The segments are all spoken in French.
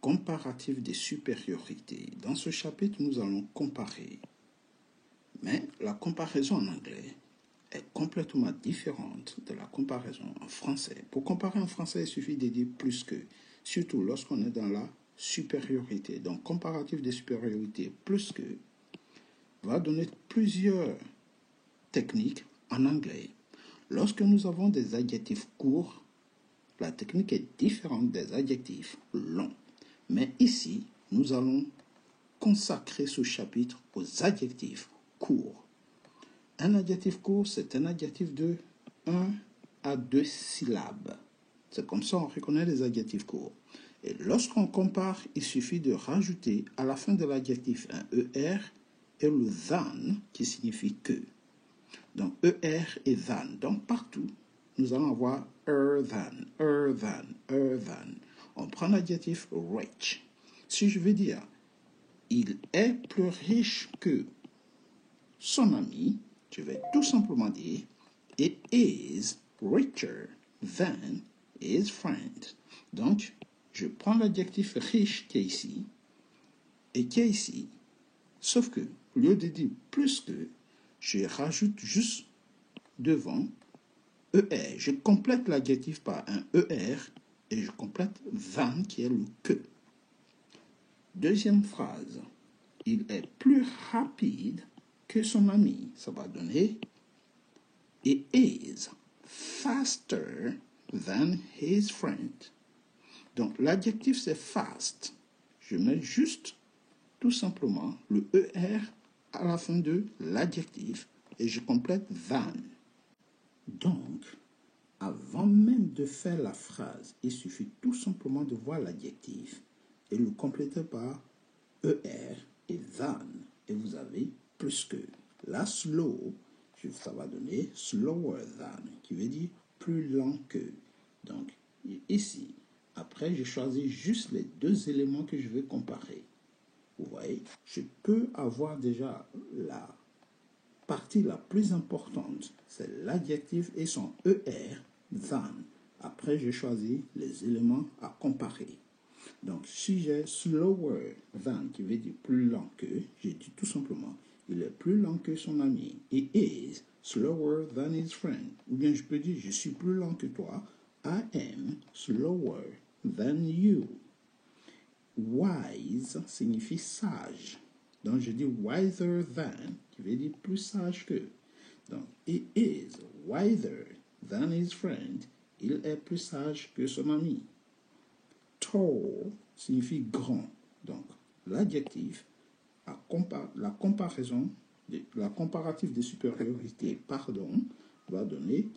Comparatif des supériorités. Dans ce chapitre, nous allons comparer. Mais la comparaison en anglais est complètement différente de la comparaison en français. Pour comparer en français, il suffit de dire plus que, surtout lorsqu'on est dans la supériorité. Donc, comparatif des supériorités plus que va donner plusieurs techniques en anglais. Lorsque nous avons des adjectifs courts, la technique est différente des adjectifs longs. Mais ici, nous allons consacrer ce chapitre aux adjectifs courts. Un adjectif court, c'est un adjectif de 1 à 2 syllabes. C'est comme ça qu'on reconnaît les adjectifs courts. Et lorsqu'on compare, il suffit de rajouter à la fin de l'adjectif un ER et le than qui signifie que. Donc ER et than. Donc partout, nous allons avoir than. On prend l'adjectif rich. Si je veux dire, il est plus riche que son ami, je vais tout simplement dire, it is richer than his friend. Donc, je prends l'adjectif riche qui est ici et qui est ici, sauf que, au lieu de dire plus que, je rajoute juste devant ER. Je complète l'adjectif par un ER et je complète than qui est le que. Deuxième phrase, il est plus rapide que son ami. Ça va donner it is faster than his friend. Donc l'adjectif c'est fast. Je mets juste tout simplement le ER à la fin de l'adjectif et je complète than. Donc, avant même de faire la phrase, il suffit tout simplement de voir l'adjectif et le compléter par ER et than. Et vous avez plus que. La slow, ça va donner slower than, qui veut dire plus lent que. Donc, ici, après, je choisis juste les deux éléments que je vais comparer. Vous voyez, je peux avoir déjà la partie la plus importante, c'est l'adjectif et son ER, than. Après, je choisis les éléments à comparer. Donc, si j'ai slower than, qui veut dire plus lent que, j'ai dit tout simplement, il est plus lent que son ami. He is slower than his friend. Ou bien je peux dire, je suis plus lent que toi. I am slower than you. Wise signifie sage. Donc, je dis wiser than, qui veut dire plus sage que. Donc, he is wiser than his friend. Il est plus sage que son ami. Tall signifie grand. Donc, l'adjectif, la comparative des supériorités, va donner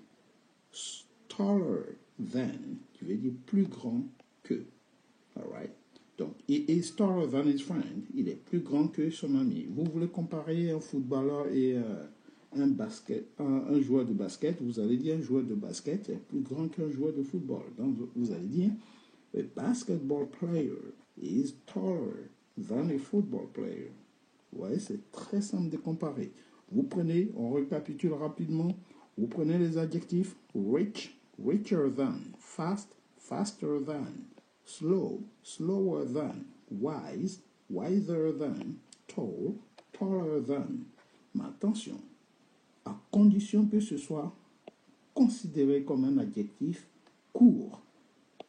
taller than, qui veut dire plus grand que. Alright? Donc, he is taller than his friend. Il est plus grand que son ami. Vous voulez comparer un footballeur et un joueur de basket, vous allez dire un joueur de basket est plus grand qu'un joueur de football. Donc, vous allez dire a basketball player is taller than a football player. Vous voyez, c'est très simple de comparer. Vous prenez, on récapitule rapidement, vous prenez les adjectifs rich, richer than, fast, faster than, slow, slower than, wise, wiser than, tall, taller than. Mais attention, à condition que ce soit considéré comme un adjectif court,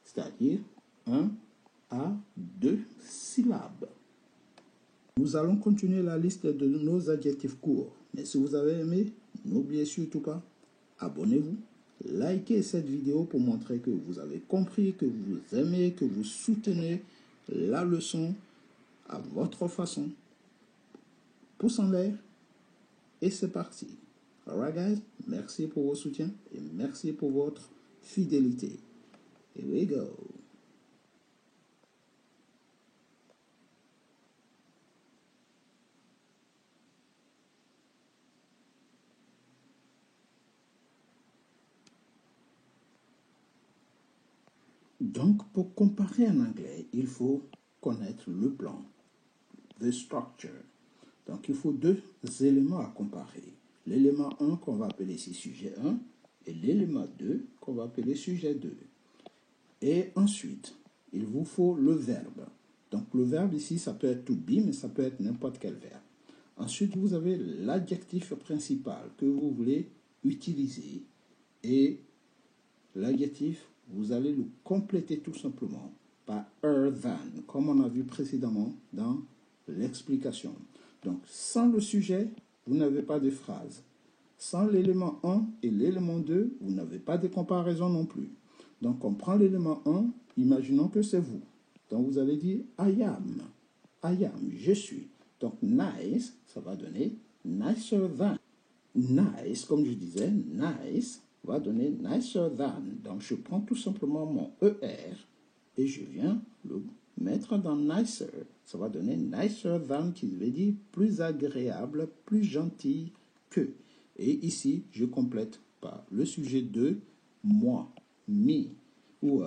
c'est-à-dire 1 à 2 syllabes. Nous allons continuer la liste de nos adjectifs courts. Mais si vous avez aimé, n'oubliez surtout pas, abonnez-vous, likez cette vidéo pour montrer que vous avez compris, que vous aimez, que vous soutenez la leçon à votre façon. Pouce en l'air et c'est parti. Alright guys, merci pour votre soutien et merci pour votre fidélité. Here we go. Donc, pour comparer en anglais, il faut connaître le plan, the structure. Donc, il faut deux éléments à comparer. L'élément 1 qu'on va appeler ici sujet 1 et l'élément 2 qu'on va appeler sujet 2. Et ensuite, il vous faut le verbe. Donc, le verbe ici, ça peut être to be, mais ça peut être n'importe quel verbe. Ensuite, vous avez l'adjectif principal que vous voulez utiliser. Et l'adjectif, vous allez le compléter tout simplement par than, comme on a vu précédemment dans l'explication. Donc, sans le sujet, vous n'avez pas de phrase. Sans l'élément 1 et l'élément 2, vous n'avez pas de comparaison non plus. Donc, on prend l'élément 1, imaginons que c'est vous. Donc, vous allez dire I am, je suis. Donc, nice, ça va donner nicer than. Nice, comme je disais, nice va donner nicer than. Donc, je prends tout simplement mon ER et je viens le mettre dans nicer. Ça va donner nicer than, qui veut dire plus agréable, plus gentil que. Et ici, je complète par le sujet de moi, me. Ou,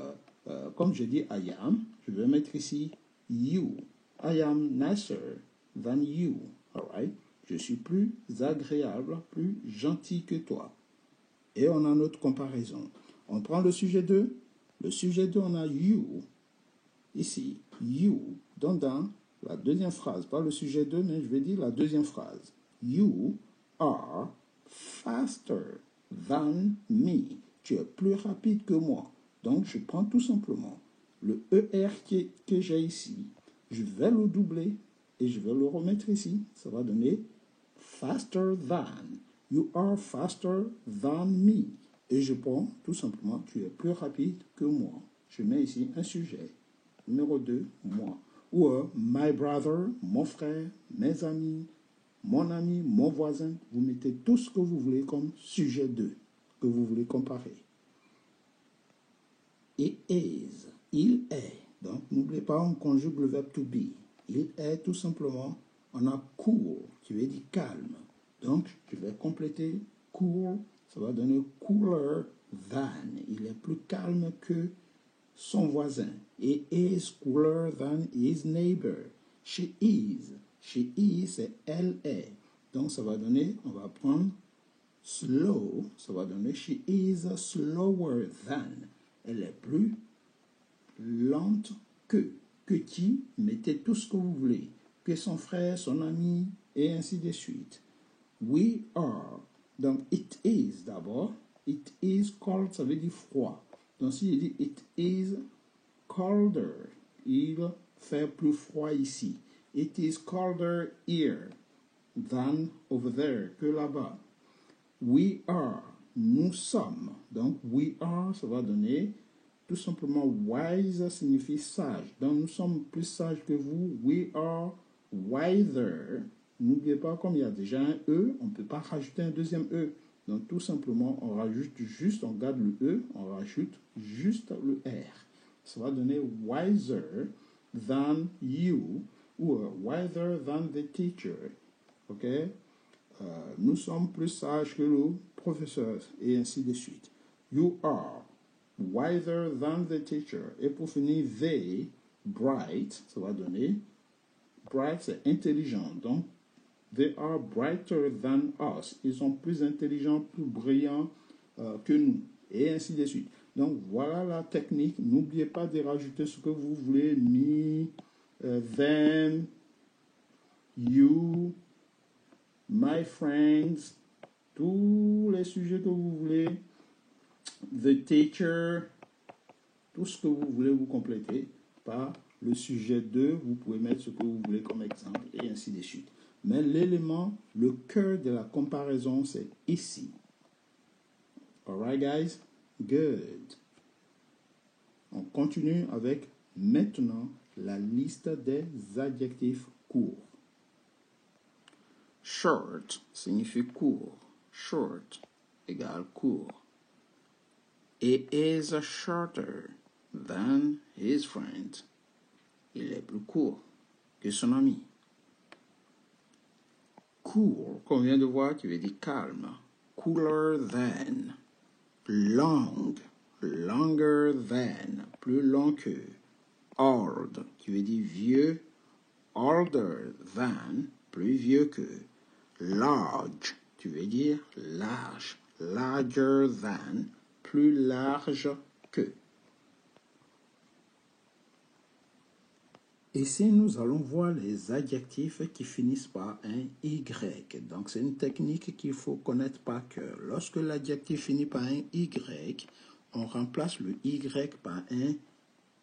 comme je dis I am, je vais mettre ici you. I am nicer than you. All right? Je suis plus agréable, plus gentil que toi. Et on a notre comparaison. On prend le sujet 2. Le sujet 2, on a you. Ici, you. Donc, dans la deuxième phrase, pas le sujet 2, mais je vais dire la deuxième phrase. You are faster than me. Tu es plus rapide que moi. Donc, je prends tout simplement le ER que j'ai ici. Je vais le doubler et je vais le remettre ici. Ça va donner faster than. You are faster than me. Et je prends tout simplement, tu es plus rapide que moi. Je mets ici un sujet. Numéro 2, moi. Ou my brother, mon frère, mes amis, mon ami, mon voisin. Vous mettez tout ce que vous voulez comme sujet 2, que vous voulez comparer. It is, il est. Donc, n'oubliez pas, on conjugue le verbe to be. Il est tout simplement, on a cool, qui veut dire calme. Donc, je vais compléter cool, ça va donner cooler than. Il est plus calme que son voisin. It is cooler than his neighbor. She is. She is, c'est elle est. Donc, ça va donner, on va prendre slow, ça va donner she is slower than. Elle est plus lente que. Que qui, mettez tout ce que vous voulez. Que son frère, son ami, et ainsi de suite. We are. Donc, it is d'abord. It is cold, ça veut dire froid. Donc, si je dis it is colder, il fait plus froid ici. It is colder here than over there, que là-bas. We are, nous sommes. Donc, we are, ça va donner tout simplement wise signifie sage. Donc, nous sommes plus sages que vous. We are wiser. N'oubliez pas, comme il y a déjà un E, on ne peut pas rajouter un deuxième E. Donc, tout simplement, on rajoute juste, on garde le E, on rajoute juste le R. Ça va donner wiser than you ou wiser than the teacher. OK? Nous sommes plus sages que le professeur et ainsi de suite. You are wiser than the teacher. Et pour finir, they, bright, ça va donner, bright c'est intelligent. Donc, they are brighter than us. Ils sont plus intelligents, plus brillants que nous. Et ainsi de suite. Donc, voilà la technique. N'oubliez pas de rajouter ce que vous voulez. Me, them, you, my friends, tous les sujets que vous voulez. The teacher, tout ce que vous voulez vous compléter par le sujet 2. Vous pouvez mettre ce que vous voulez comme exemple et ainsi de suite. Mais l'élément, le cœur de la comparaison, c'est ici. Alright, guys? Good. On continue avec maintenant la liste des adjectifs courts. Short signifie court. Short égale court. He is shorter than his friend. Il est plus court que son ami. Cool, qu'on vient de voir, qui veut dire calme. Cooler than. Long, longer than, plus long que. Old, qui veut dire vieux. Older than, plus vieux que. Large, qui veut dire large. Larger than, plus large que. Ici, nous allons voir les adjectifs qui finissent par un Y. Donc, c'est une technique qu'il faut connaître par cœur. Lorsque l'adjectif finit par un Y, on remplace le Y par un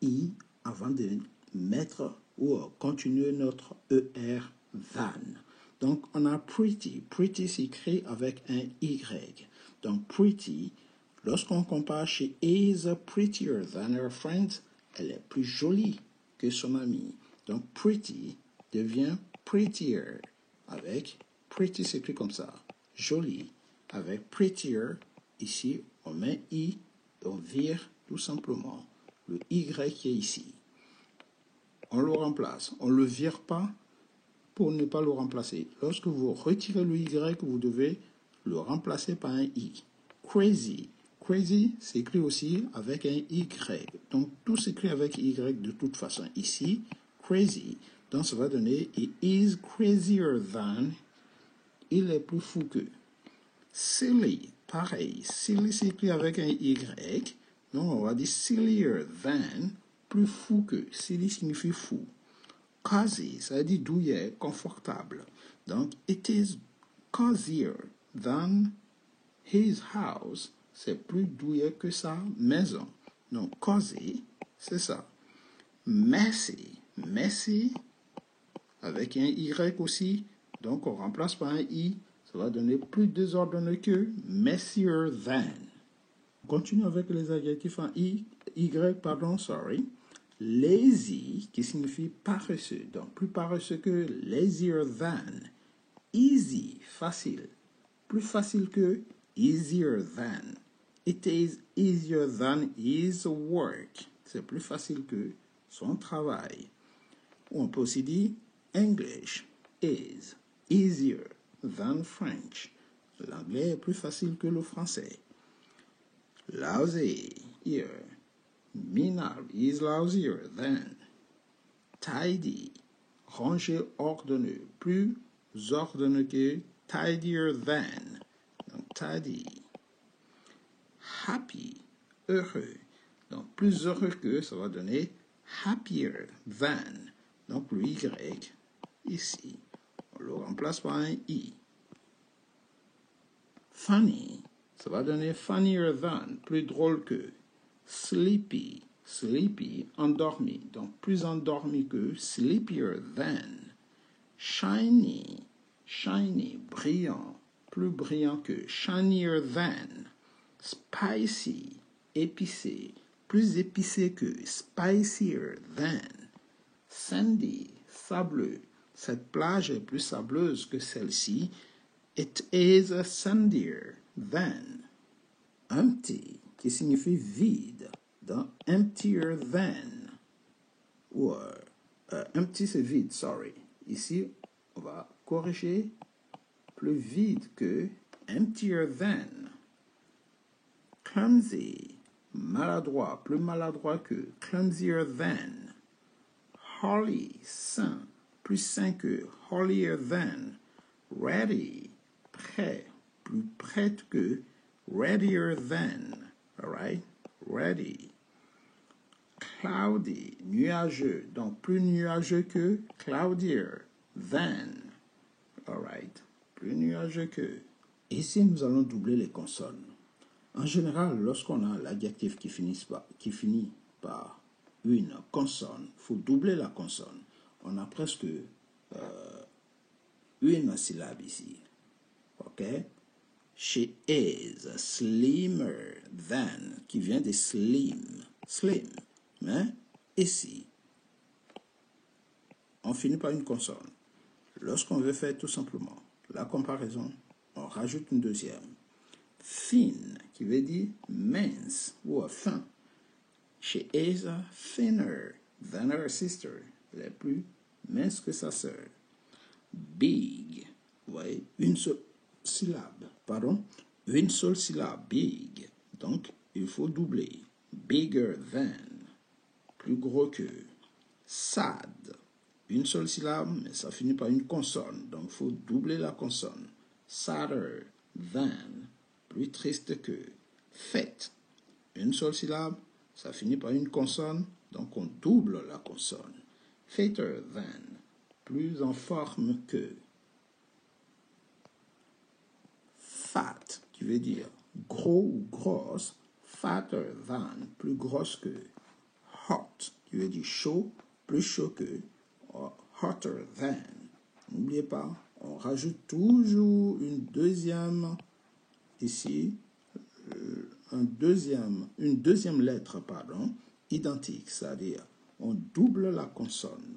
I avant de mettre ou continuer notre ER than. Donc, on a pretty. Pretty s'écrit avec un Y. Donc, pretty, lorsqu'on compare chez is prettier than her friends, elle est plus jolie que son amie. Donc, pretty devient prettier avec pretty s'écrit comme ça. Jolie avec prettier. Ici, on met I, on vire tout simplement le Y qui est ici. On le remplace. On ne le vire pas pour ne pas le remplacer. Lorsque vous retirez le Y, vous devez le remplacer par un I. Crazy. Crazy s'écrit aussi avec un Y. Donc, tout s'écrit avec Y de toute façon. Ici, crazy. Donc, ça va donner « He is crazier than ». Il est plus fou que. Silly. Pareil. Silly s'écrit avec un Y. Donc, on va dire « sillier than ». Plus fou que. Silly signifie fou. Cozy, ça veut dire douillet, confortable. Donc, it is cozier than his house. C'est plus douillet que sa maison. Donc, cozy, c'est ça. Messy, messy, avec un Y aussi. Donc, on remplace par un I. Ça va donner plus désordonné que messier than. On continue avec les adjectifs en Y, sorry. Lazy, qui signifie paresseux. Donc, plus paresseux que lazier than. Easy, facile. Plus facile que easier than. It is easier than his work. C'est plus facile que son travail. On peut aussi dire English is easier than French. L'anglais est plus facile que le français. Lousy, here. Minal is lousier than. Tidy, rangé, ordonneux, plus ordonneux que tidier than. Donc, tidy. Happy, heureux. Donc, plus heureux que, ça va donner happier than. Donc, le Y, ici, on le remplace par un I. Funny, ça va donner funnier than, plus drôle que. Sleepy, sleepy, endormi. Donc, plus endormi que sleepier than. Shiny, shiny, brillant, plus brillant que shinier than. Spicy, épicé, plus épicé que spicier than. Sandy, sableux. Cette plage est plus sableuse que celle-ci. It is sandier than. Empty, qui signifie vide. Dans emptier than. Ou empty, c'est vide, sorry. Ici, on va corriger plus vide que emptier than. Clumsy, maladroit, plus maladroit que clumsier than. Holy, saint, plus saint que holier than. Ready, prêt, plus prête que readier than. Alright? Ready. Cloudy, nuageux, donc plus nuageux que cloudier than. Alright? Plus nuageux que. Ici, nous allons doubler les consonnes. En général, lorsqu'on a l'adjectif qui finit par une consonne, il faut doubler la consonne. On a presque une syllabe ici. OK? She is slimmer than, qui vient de slim. Slim. Mais ici, on finit par une consonne. Lorsqu'on veut faire tout simplement la comparaison, on rajoute une deuxième. Thin, qui veut dire mince ou fin. She is thinner than her sister. Elle est plus mince que sa sœur. Big, ouais, une seule syllabe, une seule syllabe, big. Donc, il faut doubler. Bigger than, plus gros que. Sad, une seule syllabe, mais ça finit par une consonne. Donc, il faut doubler la consonne. Sadder than, plus triste que. Fat, une seule syllabe, ça finit par une consonne, donc on double la consonne. fatter than, plus en forme que. Fat, qui veut dire gros ou grosse, fatter than, plus grosse que. Hot, qui veut dire chaud, plus chaud que. Or, hotter than. N'oubliez pas, on rajoute toujours une deuxième, ici, une deuxième lettre, pardon, identique, c'est-à-dire on double la consonne.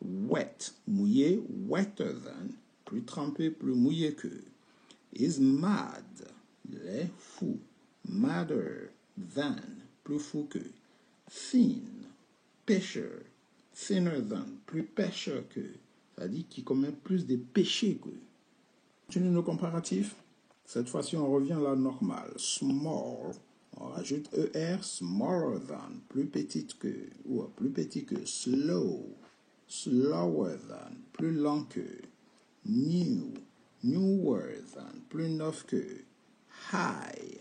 Wet, mouillé, wetter than, plus trempé, plus mouillé que. Is mad, il est fou. Madder than, plus fou que. Thin, pêcheur. Thinner than, plus pêcheur que. C'est-à-dire qu'il commet plus de péchés que. Continue nos comparatifs. Cette fois-ci, on revient à la normale. Small, on rajoute ER, smaller than, plus petite que, ou plus petit que. Slow, slower than, plus lent que. New, newer than, plus neuf que. High,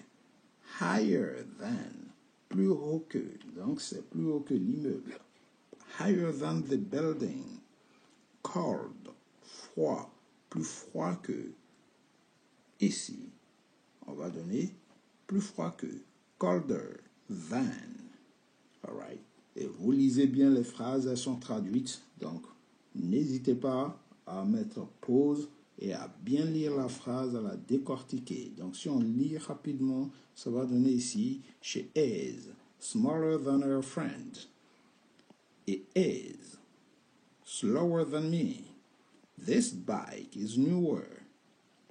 higher than, plus haut que. Donc, c'est plus haut que l'immeuble. Higher than the building. Cold, froid, plus froid que. Ici, on va donner plus froid que, colder than. All right. Et vous lisez bien les phrases, elles sont traduites. Donc, n'hésitez pas à mettre pause et à bien lire la phrase, à la décortiquer. Donc, si on lit rapidement, ça va donner ici, she is smaller than her friend. It is slower than me. This bike is newer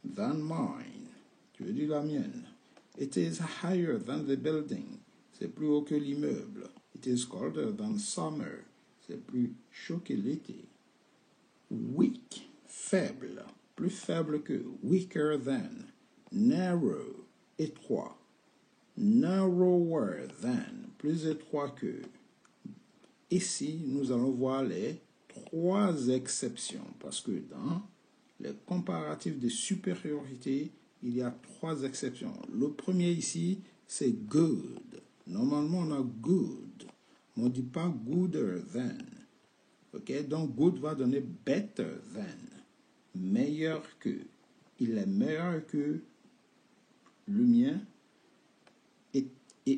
than mine. Tu veux dire la mienne. It is higher than the building. C'est plus haut que l'immeuble. It is colder than summer. C'est plus chaud que l'été. Weak, faible. Plus faible que. Weaker than. Narrow, étroit. Narrower than. Plus étroit que. Ici, nous allons voir les 3 exceptions. Parce que dans les comparatifs de supériorité, il y a 3 exceptions. Le premier ici, c'est good. Normalement, on a good. Mais on ne dit pas gooder than. Ok? Donc, good va donner better than. Meilleur que. Il est meilleur que le mien. It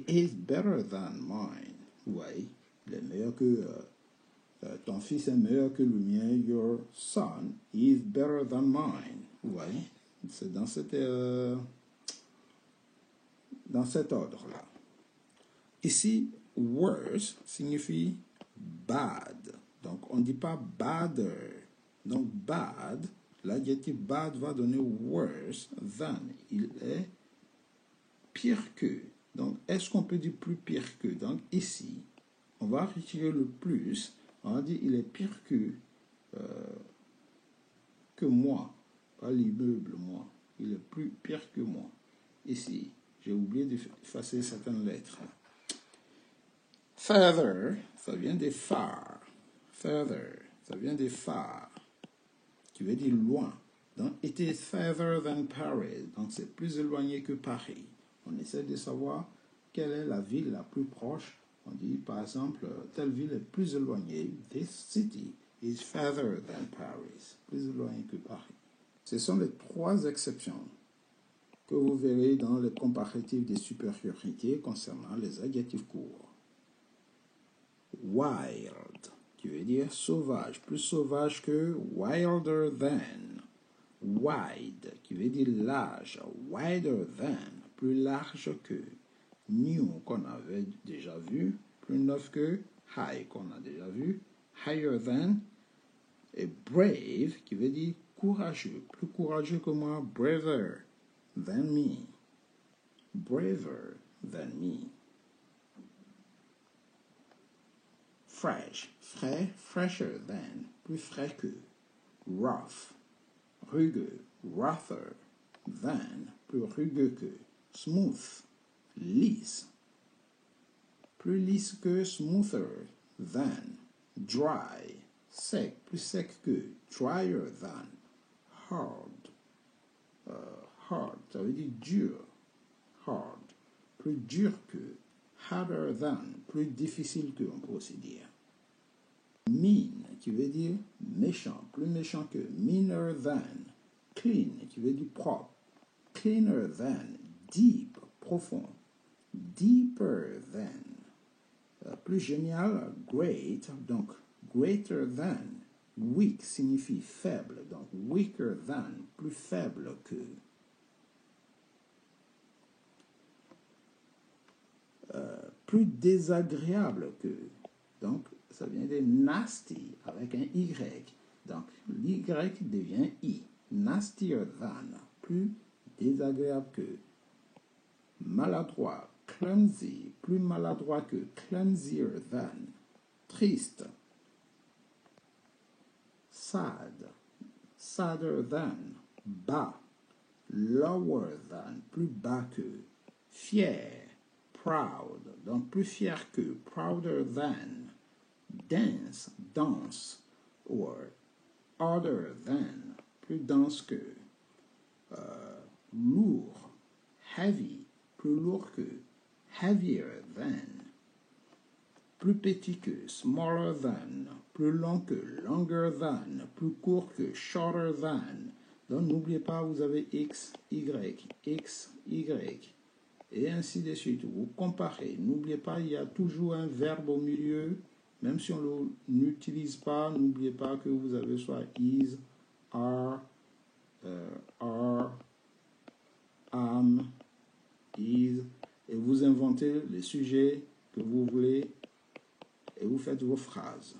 is better than mine. Vous voyez? Il est meilleur que... ton fils est meilleur que le mien. Your son is better than mine. Vous voyez? C'est dans cet ordre-là. Ici, worse signifie bad. Donc, on ne dit pas badder. Donc, bad, l'adjectif bad va donner worse than. Il est pire que. Donc, est-ce qu'on peut dire plus pire que? Donc, ici, on va retirer le plus. On va dire il est pire que moi. Pas l'immeuble, moi. Il est plus pire que moi. Ici, j'ai oublié d'effacer certaines lettres. Further, ça vient de far. Further, ça vient de far, qui veut dire loin. Donc, it is further than Paris. Donc, c'est plus éloigné que Paris. On essaie de savoir quelle est la ville la plus proche. On dit, par exemple, telle ville est plus éloignée. This city is further than Paris. Plus éloigné que Paris. Ce sont les 3 exceptions que vous verrez dans les comparatifs de supériorité concernant les adjectifs courts. Wild, qui veut dire sauvage, plus sauvage que wilder than. Wide, qui veut dire large, wider than, plus large que. New, qu'on avait déjà vu, plus neuf que. High, qu'on a déjà vu, higher than. Et brave, qui veut dire courageux, plus courageux que moi, braver than me. Braver than me. Fresh, frais, fresher than, plus frais que. Rough, rugueux, rougher than, plus rugueux que. Smooth, lisse, plus lisse que. Smoother than. Dry, sec, plus sec que. Drier than. Hard, hard, ça veut dire dur. Hard, plus dur que. Harder than, plus difficile que, on peut aussi dire. Mean, qui veut dire méchant, plus méchant que. Meaner than. Clean, qui veut dire propre. Cleaner than. Deep, profond. Deeper than. Plus génial, great, donc greater than. Weak signifie faible, donc weaker than, plus faible que. Plus désagréable que. Donc, ça vient de nasty avec un Y. Donc, l'Y devient I. Nastier than, plus désagréable que. Maladroit, clumsy, plus maladroit que. Clumsier than. Triste. Sad, sadder than. Bas, lower than, plus bas que. Fier, proud, donc plus fier que. Prouder than. Dense, dense, or harder than, plus dense que. Lourd, heavy, plus lourd que. Heavier than. Plus petit que. Smaller than, plus long que. Longer than, plus court que. Shorter than. Donc n'oubliez pas, vous avez X, Y, X, Y. Et ainsi de suite. Vous comparez. N'oubliez pas, il y a toujours un verbe au milieu. Même si on ne l'utilise pas, n'oubliez pas que vous avez soit is, are, am, is, et vous inventez les sujets que vous voulez et vous faites vos phrases.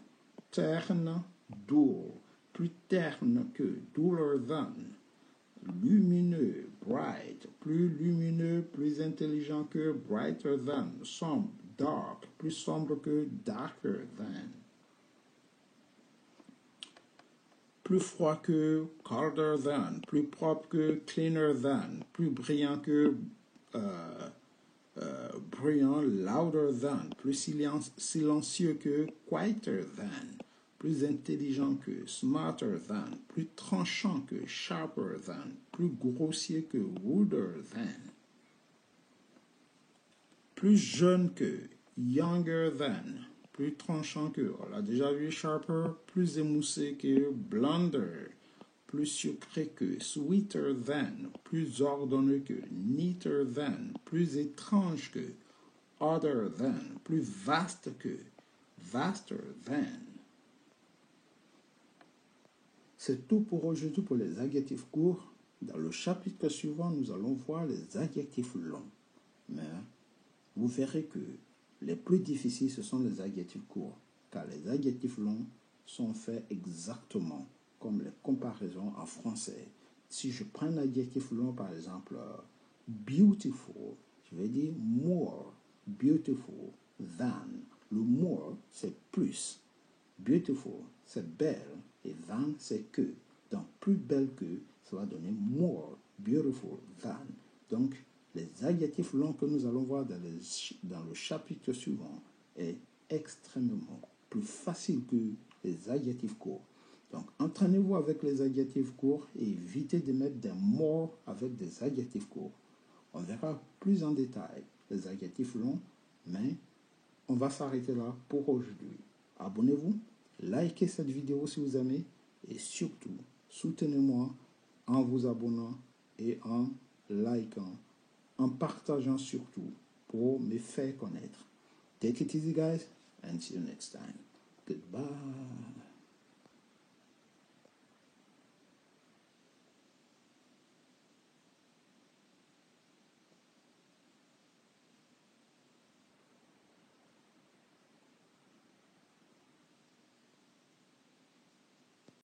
Terne, dull, plus terne que, duller than. Lumineux, bright, plus lumineux, plus intelligent que, brighter than. Sombre, dark, plus sombre que, darker than. Plus froid que, colder than. Plus propre que, cleaner than. Plus brillant que, brillant, louder than. Plus silencieux que, quieter than. Plus intelligent que, smarter than. Plus tranchant que, sharper than. Plus grossier que, ruder than. Plus jeune que, younger than. Plus tranchant que, on l'a déjà vu, sharper. Plus émoussé que, blonder. Plus sucré que, sweeter than. Plus ordonneux que, neater than. Plus étrange que, odder than. Plus vaste que, vaster than. C'est tout pour aujourd'hui pour les adjectifs courts. Dans le chapitre suivant, nous allons voir les adjectifs longs. Mais vous verrez que les plus difficiles, ce sont les adjectifs courts, car les adjectifs longs sont faits exactement comme les comparaisons en français. Si je prends un adjectif long, par exemple, beautiful, je vais dire more beautiful than. Le more, c'est plus. Beautiful, c'est belle, et than, c'est que. Donc, plus belle que, ça va donner more beautiful than. Donc, les adjectifs longs que nous allons voir dans le chapitre suivant est extrêmement plus facile que les adjectifs courts. Donc, entraînez-vous avec les adjectifs courts et évitez de mettre des more avec des adjectifs courts. On verra plus en détail les adjectifs longs, mais on va s'arrêter là pour aujourd'hui. Abonnez-vous, likez cette vidéo si vous aimez et surtout, soutenez-moi en vous abonnant et en likant, en partageant surtout pour me faire connaître. Take it easy guys and see you next time. Goodbye.